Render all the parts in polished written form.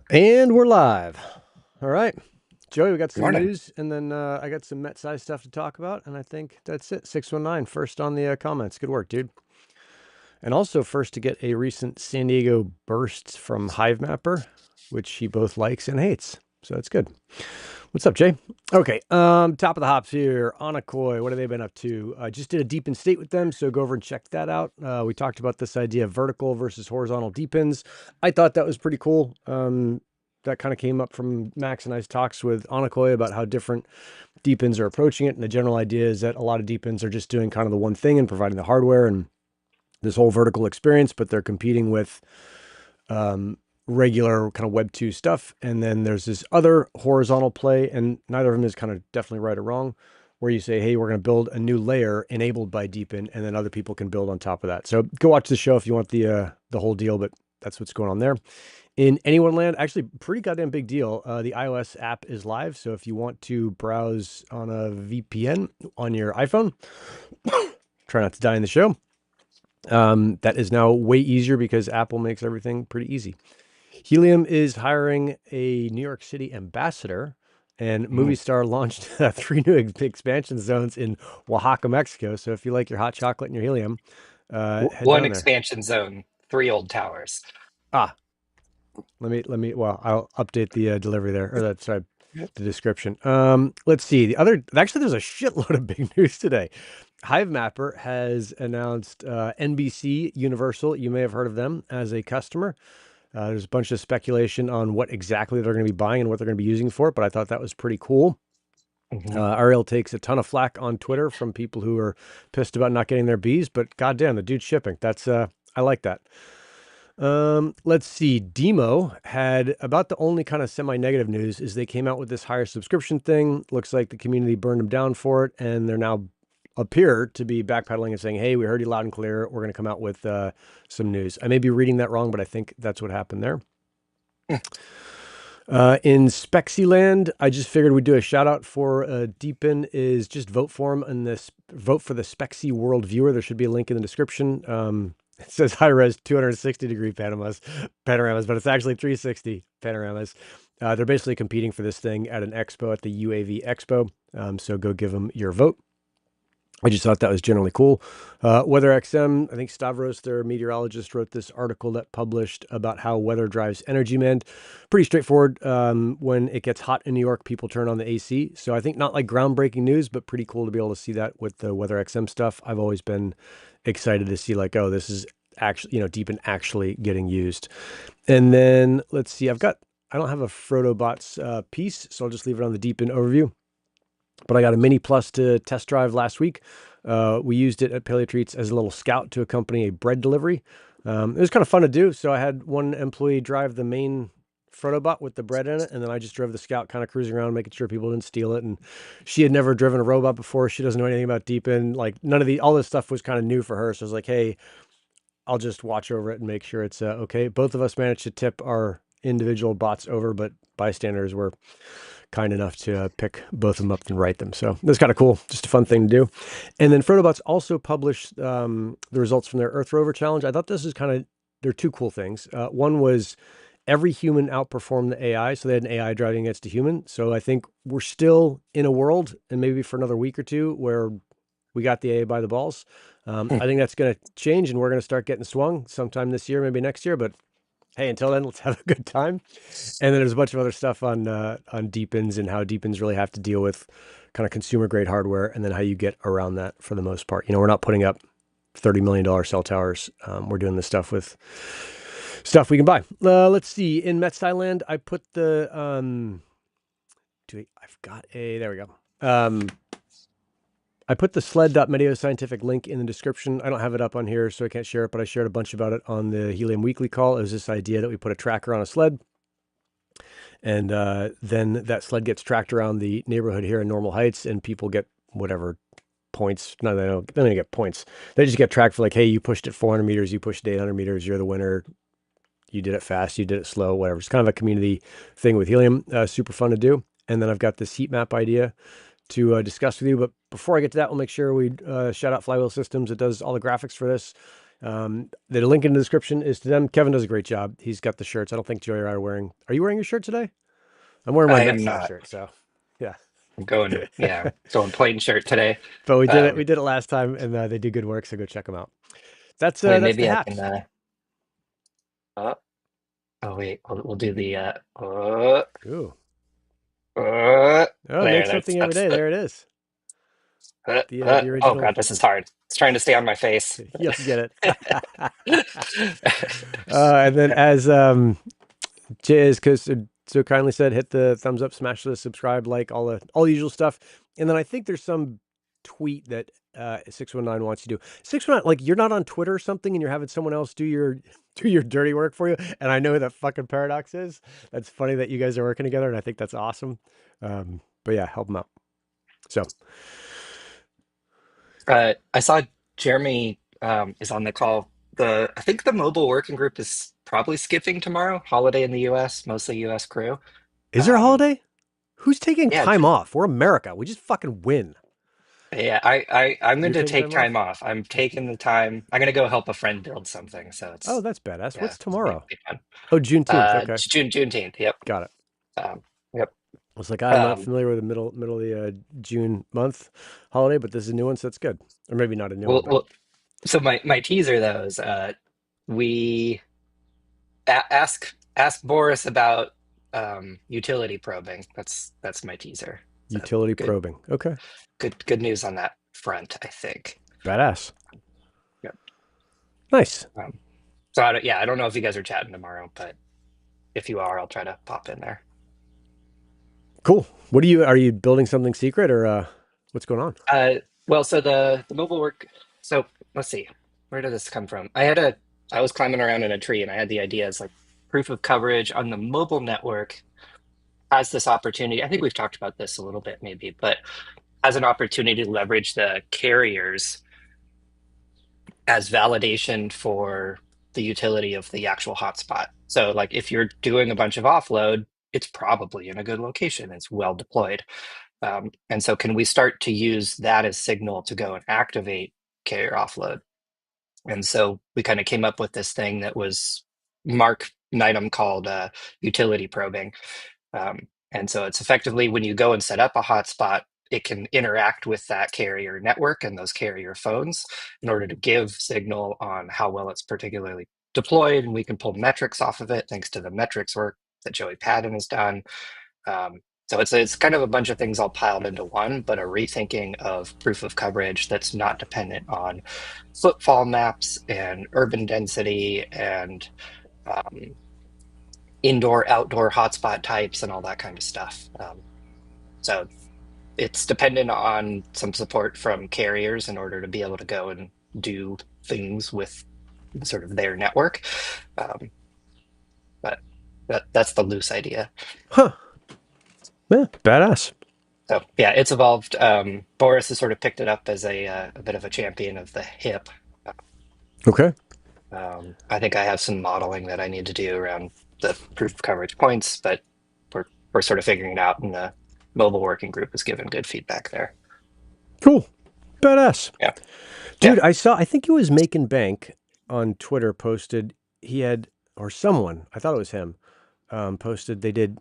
And we're live. All right. Joey, we got some Morning. news, and then I got some Met-size stuff to talk about, and I think that's it. 619, first on the comments. Good work, dude. And also first to get a recent San Diego burst from Hivemapper, which he both likes and hates. So that's good. What's up, Jay? Okay, top of the hops here. Onocoy, what have they been up to? I just did a DePIN State with them, so go over and check that out. We talked about this idea of vertical versus horizontal DePINs. I thought that was pretty cool. That kind of came up from Max and I's talks with Onocoy about how different DePINs are approaching it. And the general idea is that a lot of DePINs are just doing kind of the one thing and providing the hardware and this whole vertical experience, but they're competing with regular kind of Web 2 stuff. And then there's this other horizontal play, and neither of them is kind of definitely right or wrong, where you say, hey, we're going to build a new layer enabled by DePIN, and then other people can build on top of that. So go watch the show if you want the whole deal, but that's what's going on there. In anyone land, actually pretty goddamn big deal. The iOS app is live. So if you want to browse on a VPN on your iPhone, try not to die in the show. That is now way easier because Apple makes everything pretty easy. Helium is hiring a New York City ambassador, and Mm. Movistar launched 3 new expansion zones in Oaxaca, Mexico. So if you like your hot chocolate and your helium, head One down there. expansion zone, three old towers. Ah, well, I'll update the delivery there, or that's sorry, the description. Let's see. Actually, there's a shitload of big news today. Hivemapper has announced NBC Universal. You may have heard of them as a customer. There's a bunch of speculation on what exactly they're going to be buying and what they're going to be using for it, but I thought that was pretty cool. Mhm. Ariel takes a ton of flack on Twitter from people who are pissed about not getting their bees, but goddamn, the dude's shipping. That's I like that. Let's see. DIMO had about the only kind of semi-negative news is they came out with this higher subscription thing. Looks like the community burned them down for it, and they're now appear to be backpedaling and saying, "Hey, we heard you loud and clear. We're going to come out with some news." I may be reading that wrong, but I think that's what happened there. In Spexyland, I just figured we'd do a shout out for DePIN is just vote for him in this vote for the Spexy World Viewer. There should be a link in the description. It says high res 260-degree panoramas, but it's actually 360 panoramas. They're basically competing for this thing at an expo at the UAV Expo. So go give them your vote. I just thought that was generally cool. WeatherXM, I think Stavros, their meteorologist, wrote this article that published about how weather drives energy demand. Pretty straightforward. When it gets hot in New York, people turn on the AC. So I think not like groundbreaking news, but pretty cool to be able to see that with the WeatherXM stuff. I've always been excited to see like, oh, this is actually, DePIN actually getting used. And then let's see, I don't have a Frodobots piece, so I'll just leave it on the DePIN overview. But I got a Mini Plus to test drive last week. We used it at Paleo Treats as a little scout to accompany a bread delivery. It was kind of fun to do. So I had one employee drive the main Frotobot with the bread in it, and then I just drove the scout, kind of cruising around, making sure people didn't steal it. And she had never driven a robot before. She doesn't know anything about DePIN. Like all this stuff was kind of new for her. So I was like, hey, I'll just watch over it and make sure it's okay. Both of us managed to tip our individual bots over, but bystanders were kind enough to pick both of them up and write them. So that's kind of cool. Just a fun thing to do. And then Frodobots also published the results from their Earth Rover challenge. I thought this is there are two cool things. One was every human outperformed the AI. So they had an AI driving against a human. So I think we're still in a world, and maybe for another week or two, where we got the AI by the balls. Hmm. I think that's going to change, and we're going to start getting swung sometime this year, maybe next year. But hey, until then, let's have a good time. And then there's a bunch of other stuff on DePINs and how DePINs really have to deal with kind of consumer grade hardware, and then how you get around that for the most part. We're not putting up $30 million cell towers. We're doing this stuff with stuff we can buy. Let's see. In Met Thailand, I put the I've got a there we go. I put the sled.MeteoScientific link in the description. I don't have it up on here, so I can't share it, but I shared a bunch about it on the Helium Weekly call. It was this idea that we put a tracker on a sled, and then that sled gets tracked around the neighborhood here in Normal Heights, and people get whatever points. No, they don't get points. They just get tracked for like, hey, you pushed it 400 meters, you pushed it 800 meters, you're the winner. You did it fast, you did it slow, whatever. It's kind of a community thing with Helium. Super fun to do. And then I've got this heat map idea to discuss with you. But before I get to that, we'll make sure we shout out Flywheel Systems. It does all the graphics for this. The link in the description is to them. Kevin does a great job. He's got the shirts. I don't think Joey or I are wearing. Are you wearing your shirt today? I'm wearing my I am Mets not. shirt. So, yeah. I'm going plain shirt today. But we did it. We Um, did it last time, and they do good work. So go check them out. I mean, That's the maybe I can. hats. Uh, oh wait, we'll do the. Uh, Ooh. uh, Oh, make there. something every That's day. the. There it is. The Oh original. God, this is hard. It's trying to stay on my face. You'll get it. And then as Jay is so kindly said, hit the thumbs up, smash the subscribe, like all the usual stuff. And then I think there's some tweet that 619 wants you to do. 619, like you're not on Twitter or something, and you're having someone else do your dirty work for you. And I know who that fucking Paradox is. That's funny that you guys are working together, and I think that's awesome. But yeah, help them out. So I saw Jeremy is on the call. I think the mobile working group is probably skipping tomorrow. Holiday in the U.S., mostly U.S. crew. is there a Um, holiday? Who's taking yeah, time off? We're America. We just fucking win. yeah. I'm going You're to taking take time off? time off. I'm taking the time. I'm going to go help a friend build something. So Oh, it's that's badass. yeah, What's it'll be, tomorrow? be fun. Oh, Juneteenth. Okay. Juneteenth. Yep. Got it. Um, yep. I was like, I'm not Um, familiar with the middle of the June month holiday, but this is a new one, so that's good. Or maybe not a new one, well, but well, so my teaser though is we ask Boris about utility probing. That's my teaser. So utility good probing. Okay. good news on that front, I think. Badass. Yep. Nice. So I don't know if you guys are chatting tomorrow, but if you are, I'll try to pop in there. Cool. Are you building something secret or what's going on? Uh, well, so the mobile work. So let's see, where did this come from? I was climbing around in a tree and I had the idea as like proof of coverage on the mobile network has this opportunity. I think we've talked about this a little bit maybe, but has an opportunity to leverage the carriers as validation for the utility of the actual hotspot. So like if you're doing a bunch of offload, it's probably in a good location. It's well deployed. And so can we start to use that as signal to go and activate carrier offload? And so we kind of came up with this thing that was Mark Knightum called utility probing. And so it's effectively when you go and set up a hotspot, it can interact with that carrier network and those carrier phones in order to give signal on how well it's particularly deployed. And we can pull metrics off of it thanks to the metrics work that Joey Padden has done. So it's kind of a bunch of things all piled into one, but a rethinking of proof of coverage that's not dependent on footfall maps and urban density and um, indoor outdoor hotspot types and all that kind of stuff. So it's dependent on some support from carriers in order to be able to go and do things with sort of their network. Um, but that's the loose idea. Huh. Yeah, badass. So yeah, it's evolved. Boris has sort of picked it up as a bit of a champion of the hip. Okay. I think I have some modeling that I need to do around the proof of coverage points, but we're sort of figuring it out, and the mobile working group has given good feedback there. Cool. Badass. Yeah, yeah. Dude, I think it was Making Bank on Twitter posted he had, or someone, I thought it was him, posted they did,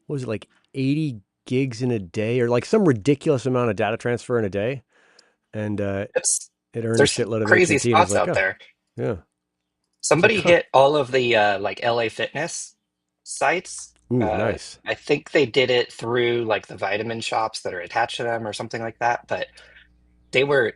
what was it, like 80 gigs in a day or like some ridiculous amount of data transfer in a day. And It's it earned a there's some shitload of crazy AT&T. And I was spots like, out oh, there. yeah. It's like, Somebody huh. hit all of the like LA Fitness sites. Ooh, nice. I think they did it through like the vitamin shops that are attached to them or something like that, but they were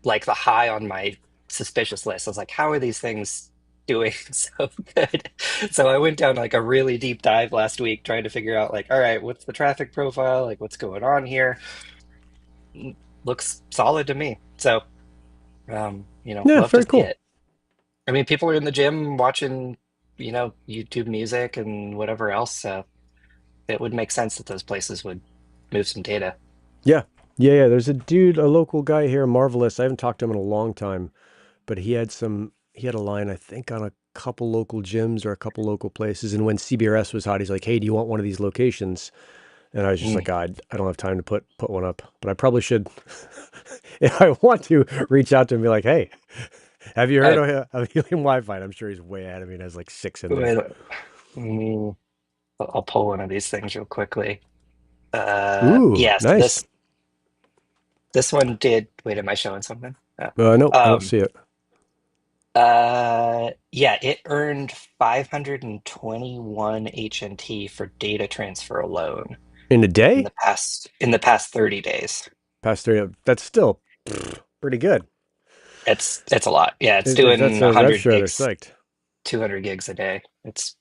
like the high on my suspicious list. I was like, how are these things doing so good? So I went down like a really deep dive last week trying to figure out like, all right, what's the traffic profile? Like what's going on here? Looks solid to me. So Yeah, love to very see cool. it. I mean, people are in the gym watching, YouTube music and whatever else. So it would make sense that those places would move some data. Yeah. Yeah. There's a dude, a local guy here, Marvelous. I haven't talked to him in a long time, but he had a line, I think, on a couple local gyms or a couple local places. And when CBRS was hot, he's like, hey, do you want one of these locations? And I was just Mm. like, God, I don't have time to put one up, but I probably should. If I want to reach out to him and be like, hey, Have you heard Uh, of Helium Wi-Fi? I'm sure he's way ahead of me and has like 6 in there. wait, I'll pull one of these things real quickly. Ooh, Yeah, so nice. this one did. Wait, am I showing something? Nope, I don't Um, see it. yeah, it earned 521 HNT for data transfer alone In a day? in the past 30 days. Past 3, that's still pretty good. It's a lot. Yeah, it's If that's doing a rev 100 share, they're gigs, psyched. 200 gigs a day. It's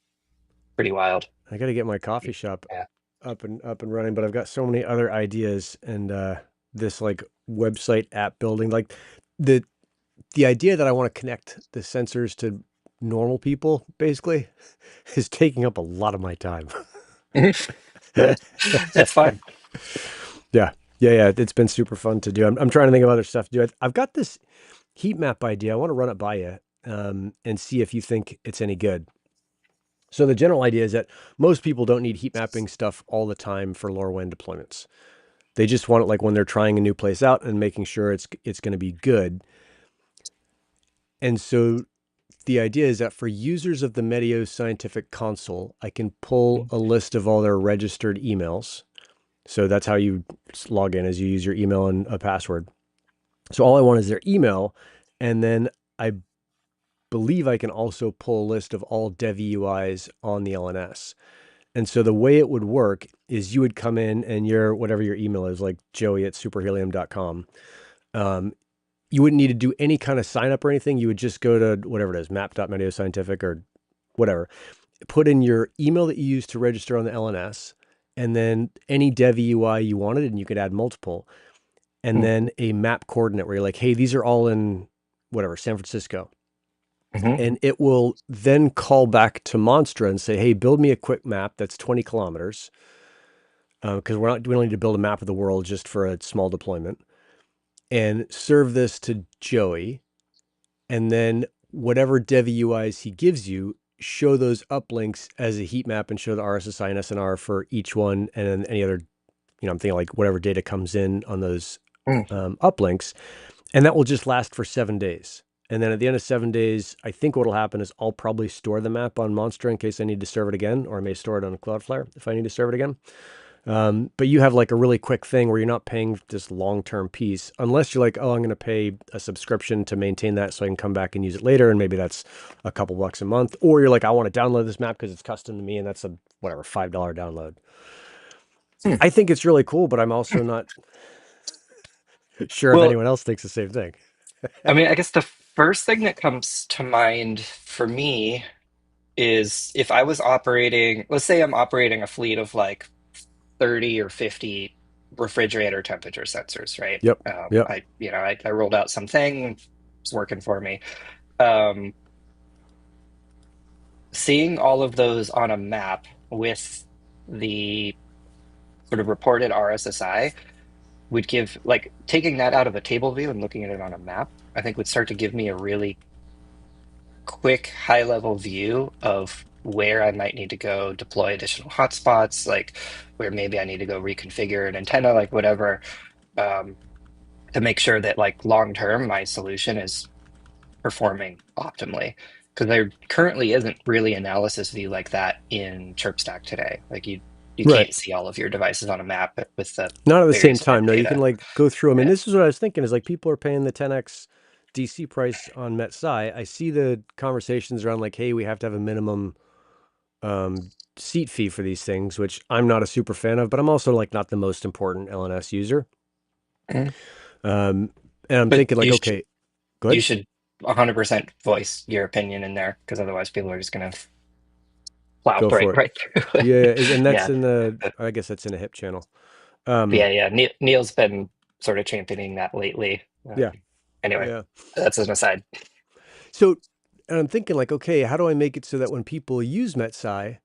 pretty wild. I got to get my coffee shop Yeah. up and running, but I've got so many other ideas and this like website app building, like the the idea that I want to connect the sensors to normal people basically is taking up a lot of my time. It's fun. Yeah. Yeah. It's been super fun to do. I'm trying to think of other stuff to do. I've got this heat map idea. I want to run it by you and see if you think it's any good. So the general idea is that most people don't need heat mapping stuff all the time for LoRaWAN deployments. They just want it like when they're trying a new place out and making sure it's going to be good. And so the idea is that for users of the MeteoScientific console, I can pull a list of all their registered emails. So that's how you log in, is you use your email and a password. So all I want is their email, and then I believe I can also pull a list of all dev UIs on the LNS. And so the way it would work is you would come in and your whatever your email is, like joey@superhelium.com. Um, you wouldn't need to do any kind of sign up or anything. You would just go to whatever it is, map.meteoscientific or whatever, put in your email that you use to register on the LNS, and then any dev UI you wanted, and you could add multiple, and then a map coordinate where you're like, hey, these are all in whatever, San Francisco. Mhm. And it will then call back to Monstra and say, hey, build me a quick map that's 20 kilometers. Because we don't need to build a map of the world just for a small deployment, and serve this to Joey. And then whatever dev UIs he gives you, show those uplinks as a heat map and show the RSSI and SNR for each one. And then any other, I'm thinking like whatever data comes in on those Mm. uplinks. And that will just last for 7 days. And then at the end of 7 days, I think what will happen is I'll probably store the map on Monster in case I need to serve it again, or I may store it on Cloudflare if I need to serve it again. But you have like a really quick thing where you're not paying this long-term piece, unless you're like, oh, I'm going to pay a subscription to maintain that so I can come back and use it later. And maybe that's a couple bucks a month. Or you're like, I want to download this map because it's custom to me. And that's a whatever, $5 download. Hmm. I think it's really cool, but I'm also not sure if Well, anyone else thinks the same thing. I mean, I guess the first thing that comes to mind for me is if I was operating, let's say I'm operating a fleet of like 30 or 50 refrigerator temperature sensors, right? Yep. Yep. I rolled out something, it's working for me. Um, Seeing all of those on a map with the sort of reported RSSI would give, like, taking that out of a table view and looking at it on a map, I think would start to give me a really quick high level view of where I might need to go deploy additional hotspots, like where maybe I need to go reconfigure an antenna, like whatever, um, to make sure that like long term my solution is performing optimally. Because there currently isn't really analysis view like that in ChirpStack today. Like you Right. can't see all of your devices on a map with the Not at the same various time. event No, you can data. like go through them. And Yeah. this is what I was thinking is like people are paying the 10x DC price on MetSci. I see the conversations around like, hey, we have to have a minimum seat fee for these things, which I'm not a super fan of, but I'm also like not the most important LNS user. Mhm. Um, and I'm But thinking like, okay, you good. should 100% voice your opinion in there because otherwise people are just gonna plow Go for it. right through Yeah. it. And that's Yeah. in the, But I guess that's in a hip channel. yeah. Neil's been sort of championing that lately. Yeah. Anyway, Yeah. that's an aside. So, and I'm thinking like, okay, how do I make it so that when people use MetSci,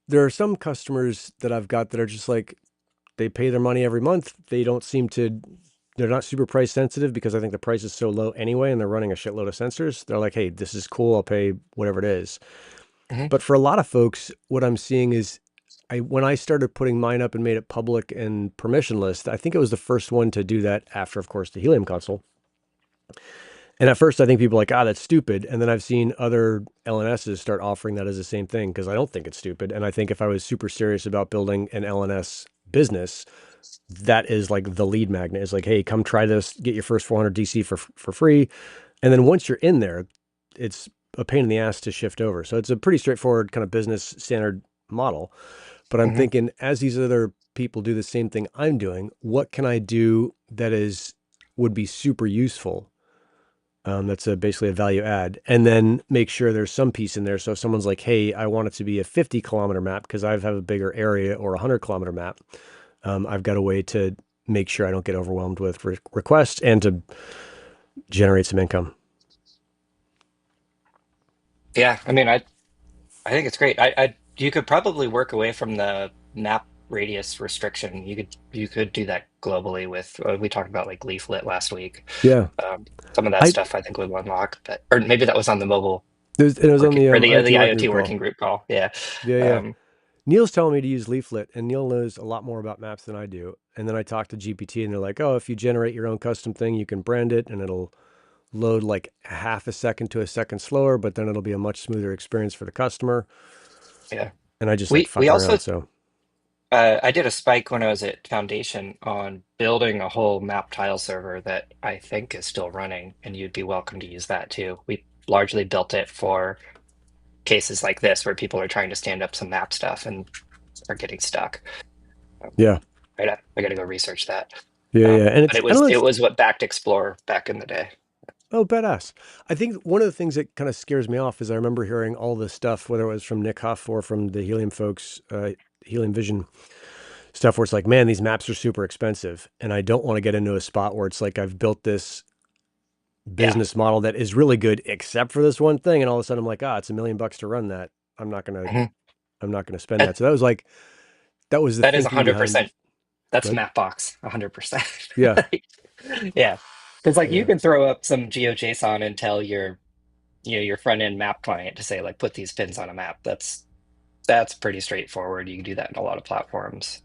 there are some customers that I've got that are just like, they pay their money every month. They don't seem to, they're not super price sensitive because I think the price is so low anyway, and they're running a shitload of sensors. They're like, hey, this is cool. I'll pay whatever it is. Mhm. But for a lot of folks, what I'm seeing is when I started putting mine up and made it public and permissionless, I think it was the first one to do that after, of course, the Helium console. And at first, I think people are like, ah, that's stupid. And then I've seen other LNSs start offering that as the same thing because I don't think it's stupid. And I think if I was super serious about building an LNS business, that is like the lead magnet. Is like, hey, come try this, get your first 400 DC for free, and then once you're in there, it's a pain in the ass to shift over. So it's a pretty straightforward kind of business standard model. But I'm Hmm. thinking, as these other people do the same thing I'm doing, what can I do that is would be super useful? That's basically a value add, and then make sure there's some piece in there. So if someone's like, "Hey, I want it to be a 50-kilometer map because I have a bigger area," or a 100-kilometer map, I've got a way to make sure I don't get overwhelmed with requests and to generate some income. Yeah, I mean, I think it's great. You could probably work away from the map radius restriction. You could do that globally with we talked about like leaflet last week. Yeah, Um, some of that I stuff I think would unlock, but or maybe that was on the mobile it was on working the or the IoT working IoT group call. working group call. Yeah. Yeah, yeah. Um, Neil's telling me to use Leaflet, and Neil knows a lot more about maps than I do. And then I talked to GPT, and they're like, "Oh, if you generate your own custom thing, you can brand it, and it'll load like half a second to a second slower, but then it'll be a much smoother experience for the customer." yeah. And I just like We fuck also around. So I did a spike when I was at Foundation on building a whole map tile server that I think is still running, and you'd be welcome to use that too. We largely built it for cases like this where people are trying to stand up some map stuff and are getting stuck. Um, yeah, I gotta go research that. yeah, yeah. And But it's, I don't know, it it's, was what backed Explorer back in the day. oh, badass. I think one of the things that kind of scares me off is I remember hearing all this stuff, whether it was from Nick Huff or from the Helium folks, Helium Vision stuff, where it's like, man, these maps are super expensive. And I don't want to get into a spot where it's like I've built this Yeah. business model that is really good, except for this one thing. And all of a sudden I'm like, ah, it's $1 million to run that. I'm not going to, Mhm. I'm not going to spend That, that. So that was like, that was the that is thinking behind, 100%. That's good. Mapbox, 100%. Yeah. Yeah. Because like you Yeah. can throw up some GeoJSON and tell your front end map client to say like put these pins on a map. That's pretty straightforward. You can do that in a lot of platforms.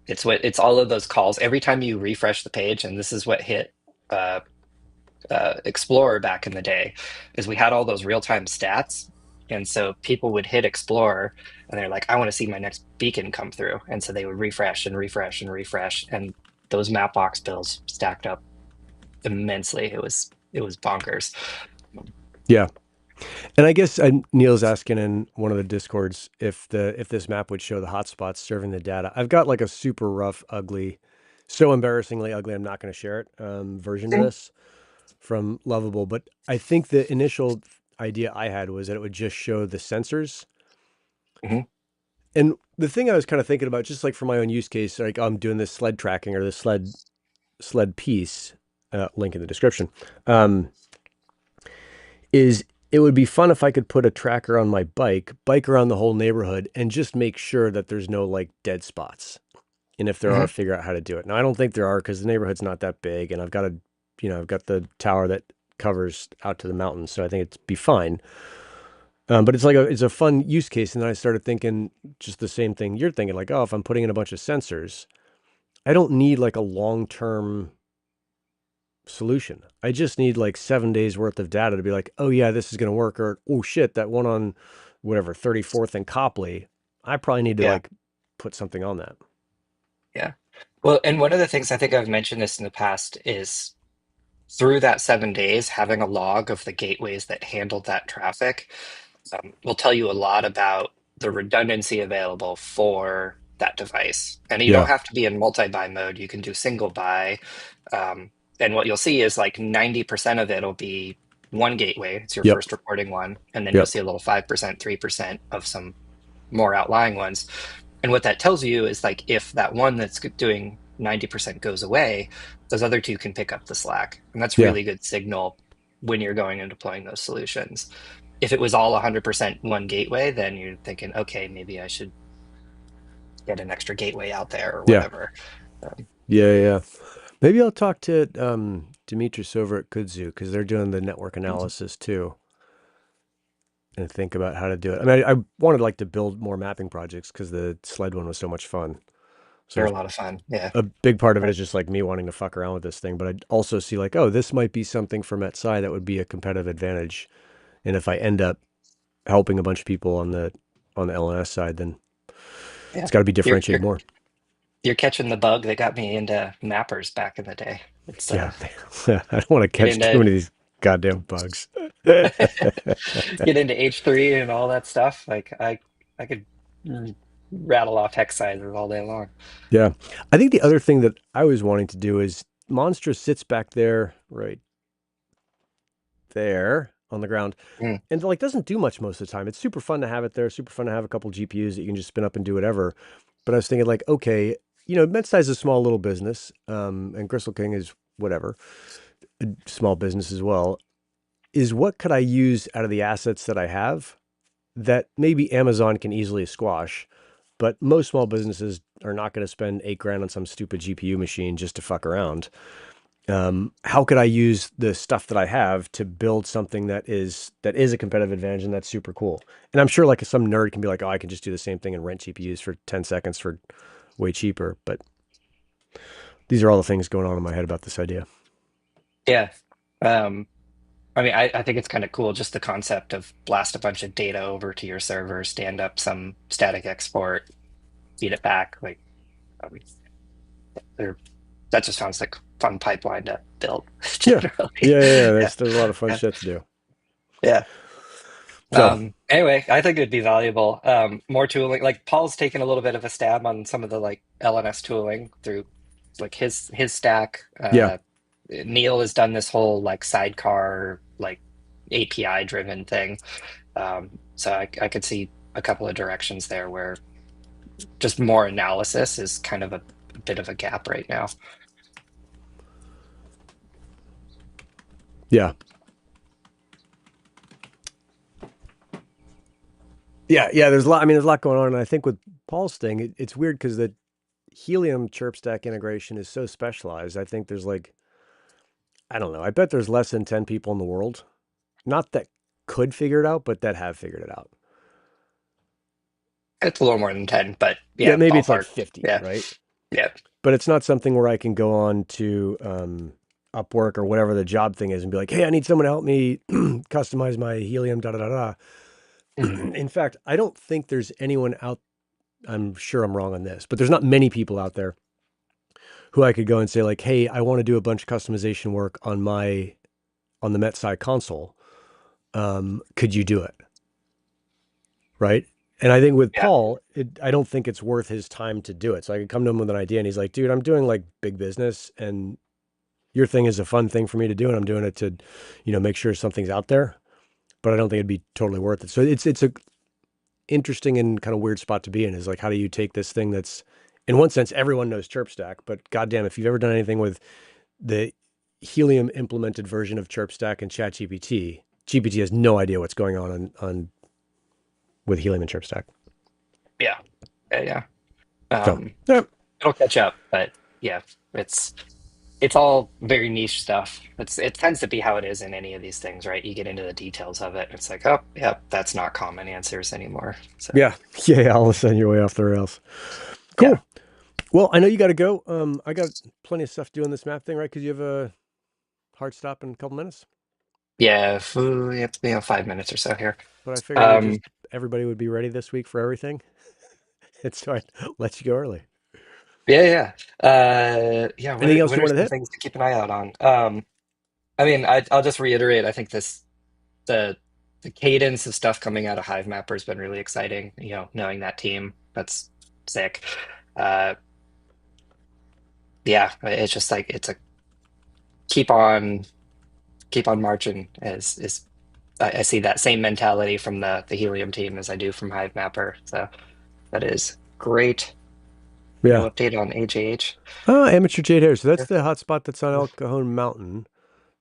It's all of those calls. Every time you refresh the page, and this is what hit uh, Explorer back in the day, is we had all those real-time stats. And so people would hit Explorer and they're like, I want to see my next beacon come through. And so they would refresh and refresh and refresh. And those Mapbox bills stacked up immensely. It was bonkers. Yeah. And I guess Neil's asking in one of the discords if this map would show the hotspots serving the data. I've got like a super rough, ugly, so embarrassingly ugly. I'm not going to share it. Version of this from Lovable, but I think the initial idea I had was that it would just show the sensors. Mhm. And the thing I was kind of thinking about, just like for my own use case, like I'm doing this sled tracking or this sled piece, link in the description. Um, is it would be fun if I could put a tracker on my bike around the whole neighborhood and just make sure that there's no like dead spots. And if there are, Mhm. figure out how to do it. Now, I don't think there are because the neighborhood's not that big and I've got the tower that covers out to the mountains. So I think it'd be fine. But it's a fun use case. And then I started thinking just the same thing you're thinking, like, oh, if I'm putting in a bunch of sensors, I don't need like a long-term solution. I just need like 7 days worth of data to be like, oh yeah, this is going to work. Or, oh shit, that one on whatever, 34th and Copley, I probably need to Yeah. like put something on that. Yeah. Well, and one of the things I think I've mentioned this in the past is through that 7 days, having a log of the gateways that handled that traffic will tell you a lot about the redundancy available for that device. And you don't Yeah. have to be in multi-buy mode. You can do single buy. Um, and what you'll see is like 90% of it will be one gateway. It's your Yep. first reporting one. And then you'll Yep. see a little 5%, 3% of some more outlying ones. And what that tells you is like if that one that's doing 90% goes away, those other two can pick up the slack. And that's Yeah. really good signal when you're going and deploying those solutions. If it was all 100% one gateway, then you're thinking, okay, maybe I should get an extra gateway out there or Yeah. whatever. Um, Yeah. Yeah. Maybe I'll talk to Demetrius over at Kudzu because they're doing the network analysis too and think about how to do it. I mean, I wanted like to build more mapping projects because the sled one was so much fun. So They're a there's lot of fun. Yeah. a big part of it is just like me wanting to fuck around with this thing, but I also see like, oh, this might be something for MetSci that would be a competitive advantage. And if I end up helping a bunch of people on the LNS side, then Yeah. it's got to be You're differentiated you're more. you're catching the bug that got me into mappers back in the day. It's Yeah, I don't want to get catch too into many of these goddamn bugs. Yeah, get into H3 and all that stuff. Like I could rattle off hex sizes all day long. I think the other thing that I was wanting to do is Monster sits back there, right there on the ground, Mm. and like doesn't do much most of the time. It's super fun to have it there, super fun to have a couple GPUs that you can just spin up and do whatever. But I was thinking like, okay, MedSci is a small little business, and Gristle King is whatever, a small business as well. Is what could I use out of the assets that I have that maybe Amazon can easily squash, but most small businesses are not going to spend 8 grand on some stupid GPU machine just to fuck around. How could I use the stuff that I have to build something that is a competitive advantage and that's super cool? And I'm sure like some nerd can be like, oh, I can just do the same thing and rent GPUs for 10 seconds for way cheaper. But these are all the things going on in my head about this idea. Yeah. Um, I mean, I think it's kind of cool just the concept of blast a bunch of data over to your server, stand up some static export, feed it back. Like, I mean, they're- that just sounds like fun pipeline to build Yeah. generally. Yeah. Yeah. There's a lot of fun Yeah. shit to do. Yeah. So Anyway, I think it'd be valuable. More tooling. Like Paul's taken a little bit of a stab on some of the like LNS tooling through like his stack. yeah. Neil has done this whole like sidecar like API driven thing. So I could see a couple of directions there where just more analysis is kind of a bit of a gap right now. Yeah. Yeah. There's a lot. I mean, there's a lot going on. And I think with Paul's thing, it's weird because the Helium chirp stack integration is so specialized. I think there's like, I don't know. I bet there's less than 10 people in the world, not that could figure it out, but that have figured it out. It's a little more than 10, but Yeah, yeah, maybe it's like ballpark. 50, Yeah, right? yeah. But it's not something where I can go on to Upwork or whatever the job thing is and be like, hey, I need someone to help me customize my Helium, da da da da. Mhm. In fact, I don't think there's anyone out. I'm sure I'm wrong on this, but there's not many people out there who I could go and say like, hey, I want to do a bunch of customization work on the MetSci console. Could you do it? Right. And I think with Yeah. Paul, I don't think it's worth his time to do it. So I could come to him with an idea and he's like, dude, I'm doing like big business and your thing is a fun thing for me to do. And I'm doing it to, make sure something's out there, but I don't think it'd be totally worth it. So it's a interesting and kind of weird spot to be in is like, how do you take this thing that's in one sense, everyone knows ChirpStack, but goddamn, if you've ever done anything with the Helium implemented version of ChirpStack and ChatGPT, GPT has no idea what's going on with Helium and ChirpStack. Yeah. Yeah. Yeah. So, Um, yeah, it'll catch up, but yeah, it's it's all very niche stuff. It tends to be how it is in any of these things, right? You get into the details of it, and it's like, oh, yeah, that's not common answers anymore. So yeah, yeah. All of a sudden, you're way off the rails. yeah, Cool. Well, I know you got to go. I got plenty of stuff doing this map thing, right? Because you have a hard stop in a couple minutes. yeah, it's 5 minutes or so here. But I figured we Um, just everybody would be ready this week for everything, and so I let you go early. yeah, yeah, yeah. What Anything are, else what you are wanted to some hit? things to keep an eye out on? I mean, I'll just reiterate. I think the the cadence of stuff coming out of Hivemapper has been really exciting. Knowing that team, that's sick. Uh, yeah, it's just like it's a keep on keep on marching. Is I see that same mentality from the Helium team as I do from Hivemapper. So that is great. Yeah. No update on AJH. Oh, amateur jade hair. So that's Yeah, the hot spot that's on El Cajon Mountain.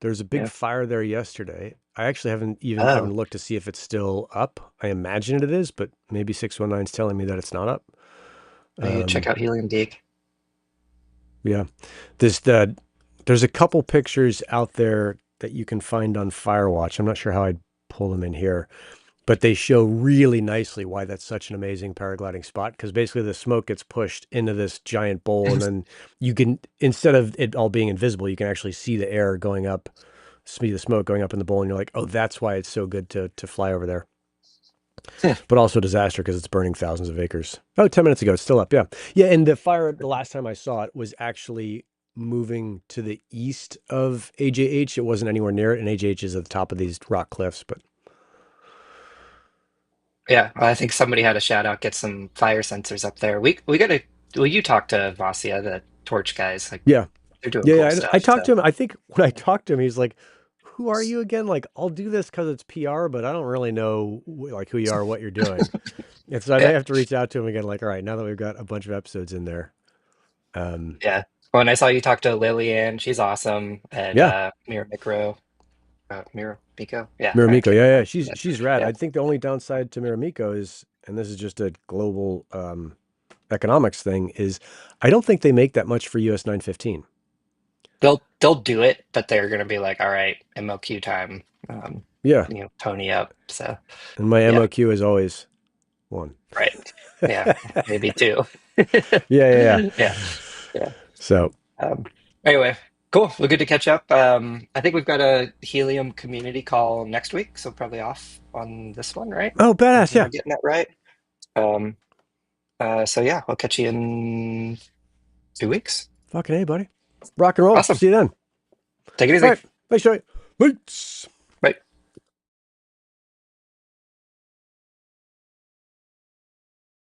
There's a big yeah. fire there yesterday. I actually haven't Oh, looked to see if it's still up. I imagine it is, but maybe 619 is telling me that it's not up. maybe check Um, out Helium Geek. yeah. There's there's a couple pictures out there that you can find on Firewatch. I'm not sure how I'd pull them in here, but they show really nicely why that's such an amazing paragliding spot. Because basically the smoke gets pushed into this giant bowl, and then you can, instead of it all being invisible, you can actually see the air going up, see the smoke going up in the bowl, and you're like, oh, that's why it's so good to fly over there. But also a disaster because it's burning thousands of acres. Oh, 10 minutes ago, it's still up. Yeah. Yeah. And the fire, the last time I saw it, was actually moving to the east of AJH. It wasn't anywhere near it. And AJH is at the top of these rock cliffs. But Yeah, I think somebody had a shout out, get some fire sensors up there. We gotta, well, you talk to Vasia, the torch guys, like yeah. they're doing Yeah. cool Yeah. I stuff. talked So to him. I think when I talked to him, he's like, who are you again? Like, I'll do this because it's PR, but I don't really know like who you are, what you're doing. And so I may yeah, have to reach out to him again. Like, all right, now that we've got a bunch of episodes in there. yeah. When I saw you talk to Lillian, she's awesome, and Yeah. Mira Micro, Mira Miko, yeah, I Miramiko, can't yeah, yeah, remember. she's rad. Yeah, I think the only downside to Miramiko is, and this is just a global economics thing, is I don't think they make that much for US 915. they'll do it, but they're gonna be like, all right, MLQ time, Yeah, Tony up. So and my yeah, MOQ is always one. right, yeah, maybe two. Yeah, yeah, yeah. Yeah, yeah. So, Um, anyway, cool. Well, good to catch up. I think we've got a Helium community call next week, so probably off on this one, right? oh, badass, Am yeah. I getting that right? Um, so yeah, I'll catch you in 2 weeks. Fucking hey, buddy. Rock and roll. Awesome. See you then. Take it All easy. right. Thanks, Joey. Peace.